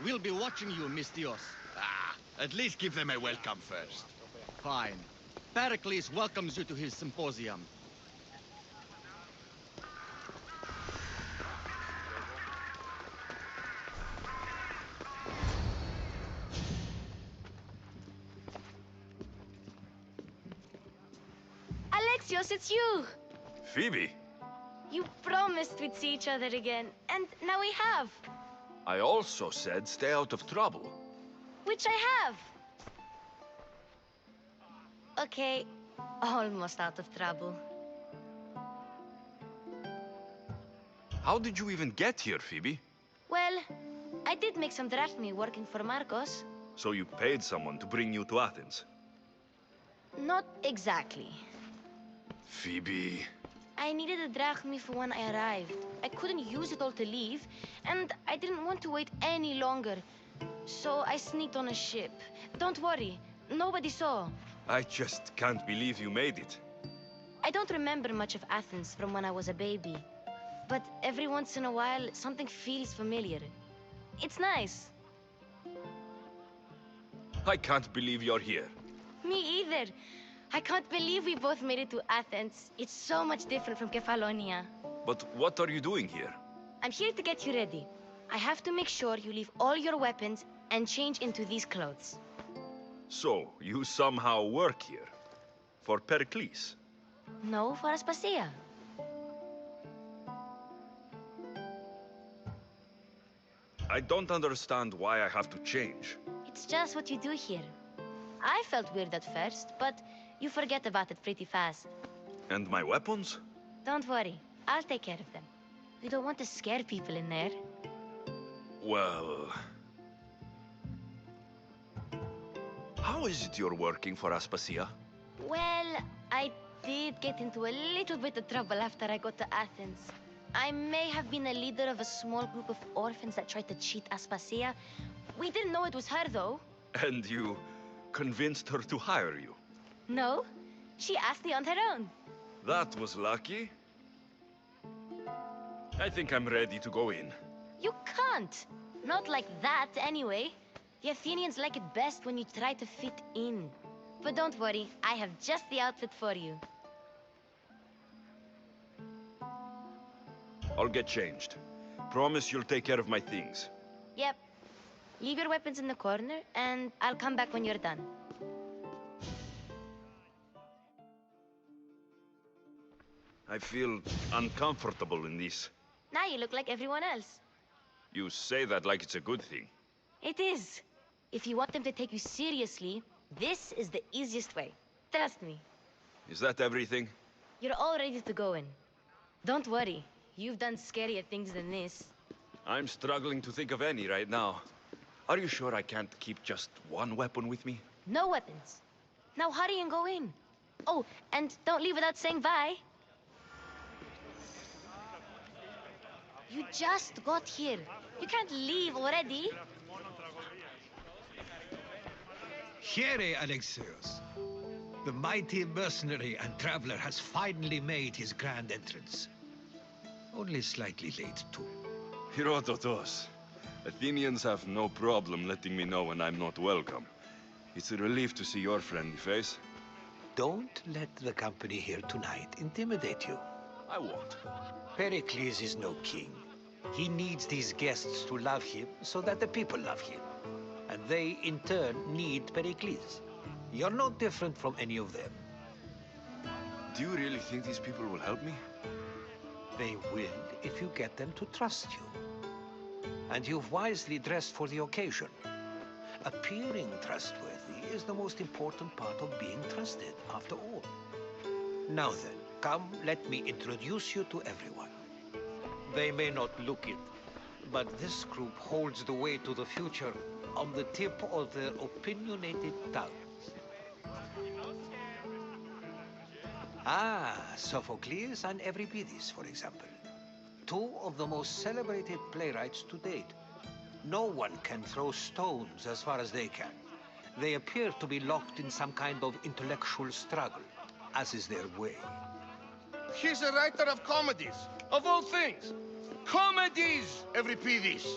We'll be watching you, Mistios. At least give them a welcome first. Fine. Pericles welcomes you to his symposium. Alexios, it's you! Phoebe, You promised we'd see each other again, and now we have. I also said stay out of trouble. Which I have. Okay, almost out of trouble. How did you even get here, Phoebe? Well, I did make some drachmi working for Marcos. So you paid someone to bring you to Athens? Not exactly. Phoebe... I needed a drachmi for when I arrived. I couldn't use it all to leave, and I didn't want to wait any longer. So I sneaked on a ship. Don't worry, nobody saw. I just can't believe you made it. I don't remember much of Athens from when I was a baby. But every once in a while, something feels familiar. It's nice. I can't believe you're here. Me either. I can't believe we both made it to Athens. It's so much different from Kefalonia. But what are you doing here? I'm here to get you ready. I have to make sure you leave all your weapons and change into these clothes. So, you somehow work here? For Pericles? No, for Aspasia. I don't understand why I have to change. It's just what you do here. I felt weird at first, but you forget about it pretty fast. And my weapons? Don't worry, I'll take care of them. You don't want to scare people in there. Well... How is it you're working for Aspasia? Well, I did get into a little bit of trouble after I got to Athens. I may have been a leader of a small group of orphans that tried to cheat Aspasia. We didn't know it was her, though. And you convinced her to hire you? No, she asked me on her own. That was lucky. I think I'm ready to go in. You can't. Not like that, anyway. The Athenians like it best when you try to fit in. But don't worry, I have just the outfit for you. I'll get changed. Promise you'll take care of my things. Yep. Leave your weapons in the corner, and I'll come back when you're done. I feel uncomfortable in this. Now you look like everyone else. You say that like it's a good thing. It is. If you want them to take you seriously, this is the easiest way. Trust me. Is that everything? You're all ready to go in. Don't worry. You've done scarier things than this. I'm struggling to think of any right now. Are you sure I can't keep just one weapon with me? No weapons. Now hurry and go in. Oh, and don't leave without saying bye. You just got here. You can't leave already. Here, Alexios. The mighty mercenary and traveler has finally made his grand entrance. Only slightly late, too. Herodotos. Athenians have no problem letting me know when I'm not welcome. It's a relief to see your friendly face. Don't let the company here tonight intimidate you. I won't. Pericles is no king. He needs these guests to love him so that the people love him. And they, in turn, need Pericles. You're no different from any of them. Do you really think these people will help me? They will if you get them to trust you. And you've wisely dressed for the occasion. Appearing trustworthy is the most important part of being trusted, after all. Now then, come, let me introduce you to everyone. They may not look it, but this group holds the way to the future on the tip of their opinionated tongues. Sophocles and Euripides, for example. Two of the most celebrated playwrights to date. No one can throw stones as far as they can. They appear to be locked in some kind of intellectual struggle, as is their way. He's a writer of comedies, of all things. Comedies, Euripides.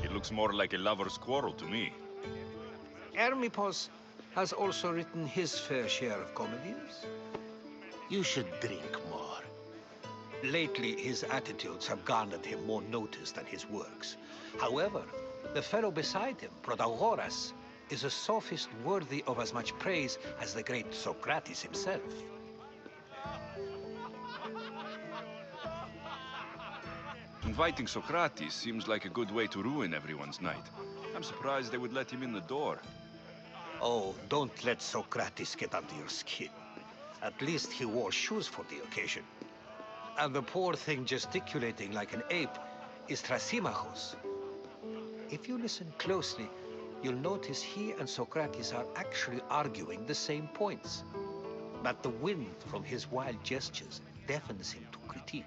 It looks more like a lover's quarrel to me. Hermippos has also written his fair share of comedies. You should drink more. Lately, his attitudes have garnered him more notice than his works. However, the fellow beside him, Protagoras, is a sophist worthy of as much praise as the great Socrates himself. Inviting Socrates seems like a good way to ruin everyone's night. I'm surprised they would let him in the door. Oh, don't let Socrates get under your skin. At least he wore shoes for the occasion. And the poor thing gesticulating like an ape is Thrasymachos. If you listen closely, you'll notice he and Socrates are actually arguing the same points. But the wind from his wild gestures deafens him to critique.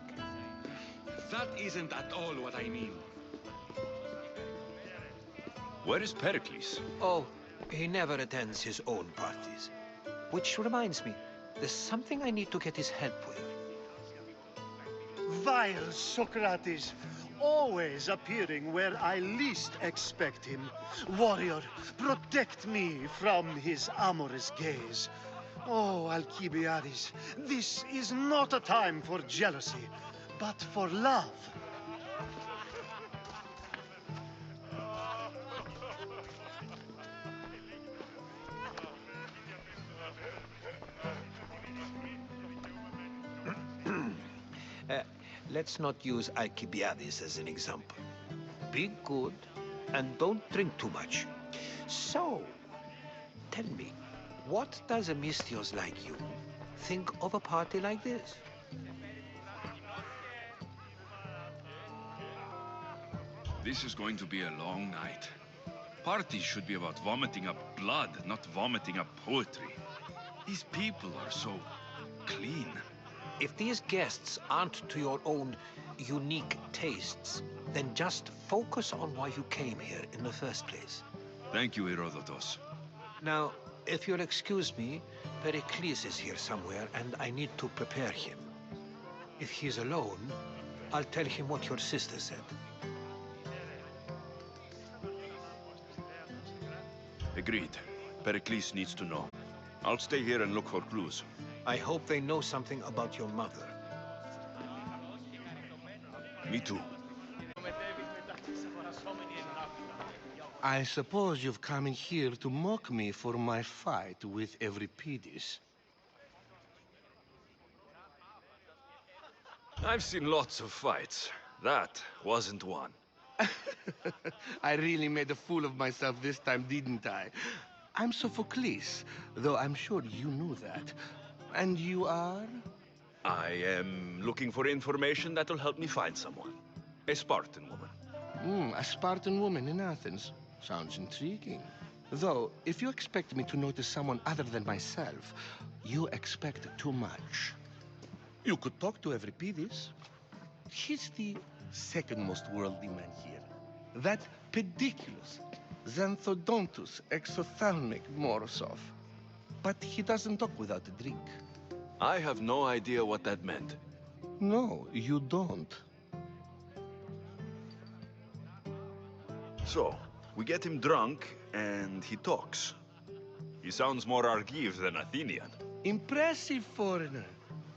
That isn't at all what I mean. Where is Pericles? Oh, he never attends his own parties. Which reminds me, there's something I need to get his help with. Vile Socrates, always appearing where I least expect him. Warrior, protect me from his amorous gaze. Oh, Alcibiades, this is not a time for jealousy, but for love. Let's not use Alcibiades as an example. Be good and don't drink too much. So, tell me, what does a Mystios like you think of a party like this? This is going to be a long night. Parties should be about vomiting up blood, not vomiting up poetry. These people are so clean. If these guests aren't to your own unique tastes, then just focus on why you came here in the first place. Thank you, Herodotus. Now, if you'll excuse me, Pericles is here somewhere, and I need to prepare him. If he's alone, I'll tell him what your sister said. Agreed. Pericles needs to know. I'll stay here and look for clues. I hope they know something about your mother. Me too. I suppose you've come in here to mock me for my fight with Euripides. I've seen lots of fights. That wasn't one. I really made a fool of myself this time, didn't I? I'm Sophocles, though I'm sure you knew that. And you are? I am looking for information that will help me find someone. A Spartan woman. A Spartan woman in Athens. Sounds intriguing. Though, if you expect me to notice someone other than myself, you expect too much. You could talk to Euripides. He's the second most worldly man here. That pediculous, xanthodontus, exophthalmic Morosov. But he doesn't talk without a drink. I have no idea what that meant. No, you don't. So, we get him drunk, and he talks. He sounds more Argive than Athenian. Impressive, foreigner.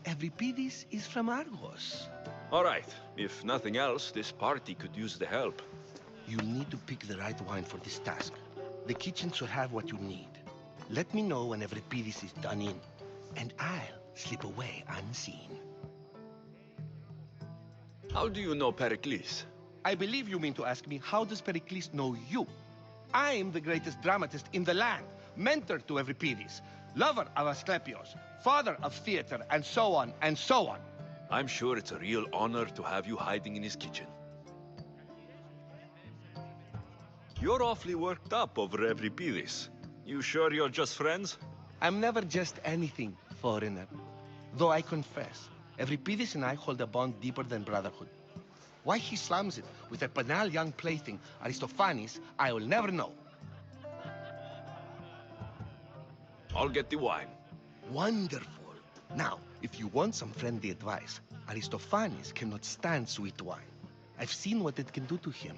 Euripides is from Argos. All right, if nothing else, this party could use the help. You need to pick the right wine for this task. The kitchen should have what you need. Let me know when Euripides is done in, and I'll slip away unseen. How do you know Pericles? I believe you mean to ask me, how does Pericles know you? I'm the greatest dramatist in the land, mentor to Euripides, lover of Asclepios, father of theater, and so on, and so on. I'm sure it's a real honor to have you hiding in his kitchen. You're awfully worked up over Euripides. You sure you're just friends? I'm never just anything, foreigner. Though I confess, Euripides and I hold a bond deeper than brotherhood. Why he slams it with a banal young plaything, Aristophanes, I will never know. I'll get the wine. Wonderful. Now, if you want some friendly advice, Aristophanes cannot stand sweet wine. I've seen what it can do to him.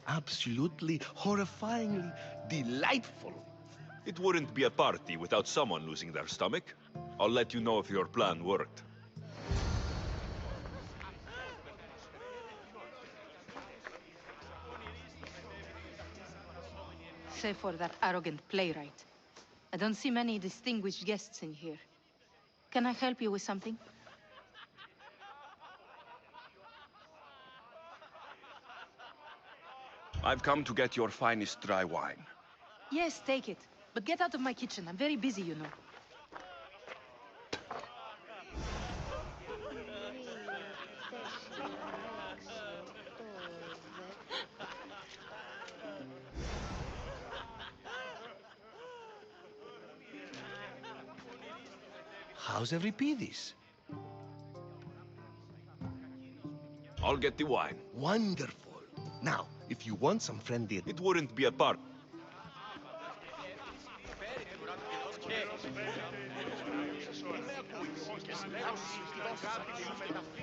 Absolutely, horrifyingly delightful. It wouldn't be a party without someone losing their stomach. I'll let you know if your plan worked. Save for that arrogant playwright. I don't see many distinguished guests in here. Can I help you with something? I've come to get your finest dry wine. Yes, take it. But get out of my kitchen. I'm very busy, you know. How's Euripides? I'll get the wine. Wonderful. Now, if you want some friendly... It wouldn't be a party.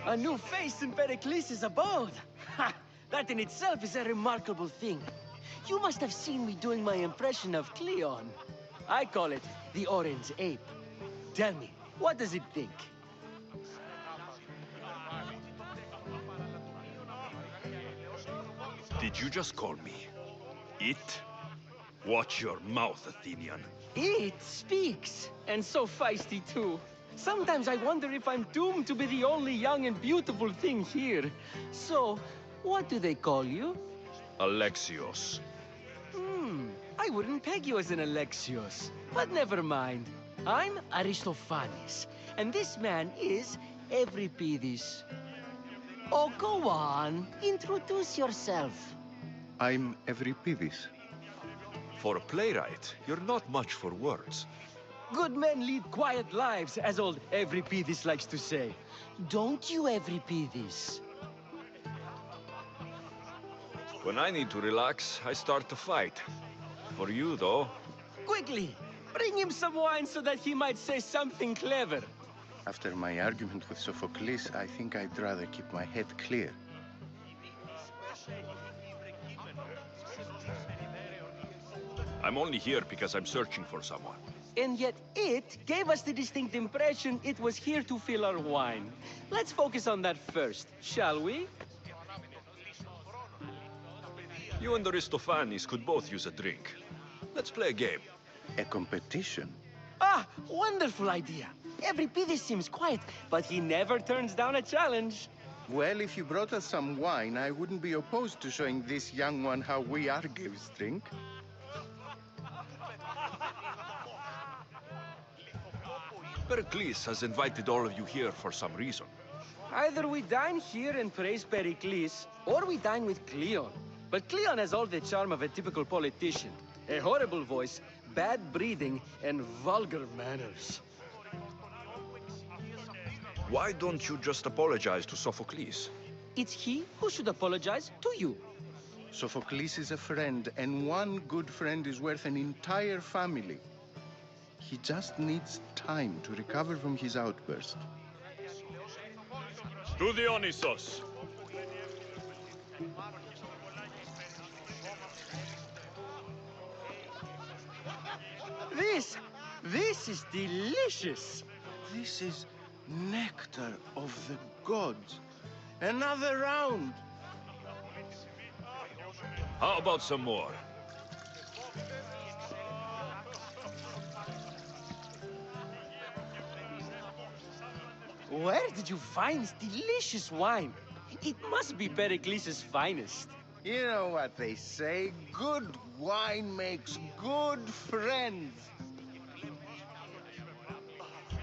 A new face in Pericles' abode. Ha! That in itself is a remarkable thing. You must have seen me doing my impression of Cleon. I call it the Orange Ape. Tell me, what does it think? Did you just call me it? Watch your mouth, Athenian. It speaks, and so feisty too. Sometimes I wonder if I'm doomed to be the only young and beautiful thing here. So, what do they call you? Alexios. I wouldn't peg you as an Alexios. But never mind. I'm Aristophanes, and this man is Euripides. Oh, go on. Introduce yourself. I'm Euripides. For a playwright, you're not much for words. Good men lead quiet lives, as old Euripides likes to say. Don't you, Euripides? When I need to relax, I start to fight. For you, though, Quickly, bring him some wine so that he might say something clever. After my argument with Sophocles, I think I'd rather keep my head clear. I'm only here because I'm searching for someone. And yet it gave us the distinct impression it was here to fill our wine. Let's focus on that first, shall we? You and Aristophanes could both use a drink. Let's play a game. A competition? Ah, wonderful idea. Euripides seems quiet, but he never turns down a challenge. Well, if you brought us some wine, I wouldn't be opposed to showing this young one how we Argives drink. Pericles has invited all of you here for some reason. Either we dine here and praise Pericles, or we dine with Cleon. But Cleon has all the charm of a typical politician. A horrible voice, bad breeding, and vulgar manners. Why don't you just apologize to Sophocles? It's he who should apologize to you. Sophocles is a friend, and one good friend is worth an entire family. He just needs time to recover from his outburst. To Dionysos! This is delicious. This is nectar of the gods. Another round. How about some more? Where did you find this delicious wine? It must be Pericles' finest. You know what they say, good wine makes good friends.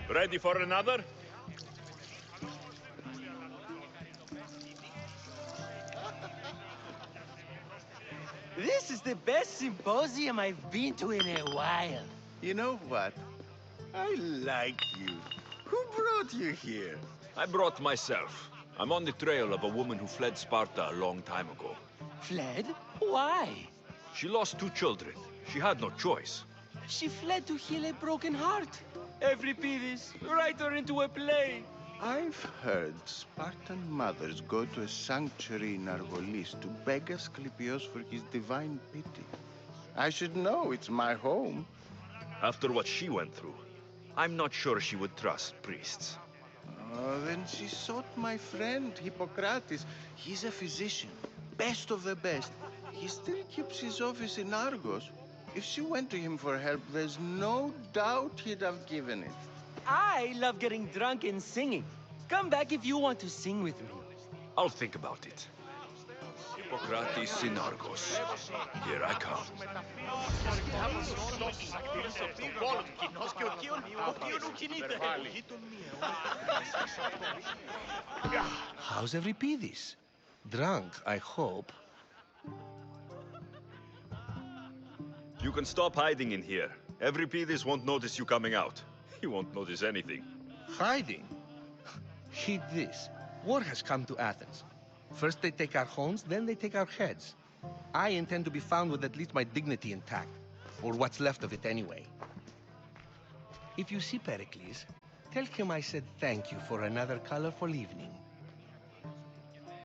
Ready for another? This is the best symposium I've been to in a while. You know what? I like you. Who brought you here? I brought myself. I'm on the trail of a woman who fled Sparta a long time ago. Fled? Why? She lost 2 children. She had no choice. She fled to heal a broken heart. Euripides, write her into a play. I've heard Spartan mothers go to a sanctuary in Argolis to beg Asclepios for his divine pity. I should know, it's my home. After what she went through, I'm not sure she would trust priests. Oh, then she sought my friend, Hippocrates. He's a physician, best of the best. He still keeps his office in Argos. If she went to him for help, there's no doubt he'd have given it. I love getting drunk and singing. Come back if you want to sing with me. I'll think about it. Hippocrates in Argos. Here I come. How's Euripides? Drunk, I hope. You can stop hiding in here. Euripides won't notice you coming out. He won't notice anything. Hiding? Heed this. War has come to Athens. First they take our homes, then they take our heads. I intend to be found with at least my dignity intact. Or what's left of it anyway. If you see Pericles, tell him I said thank you for another colorful evening.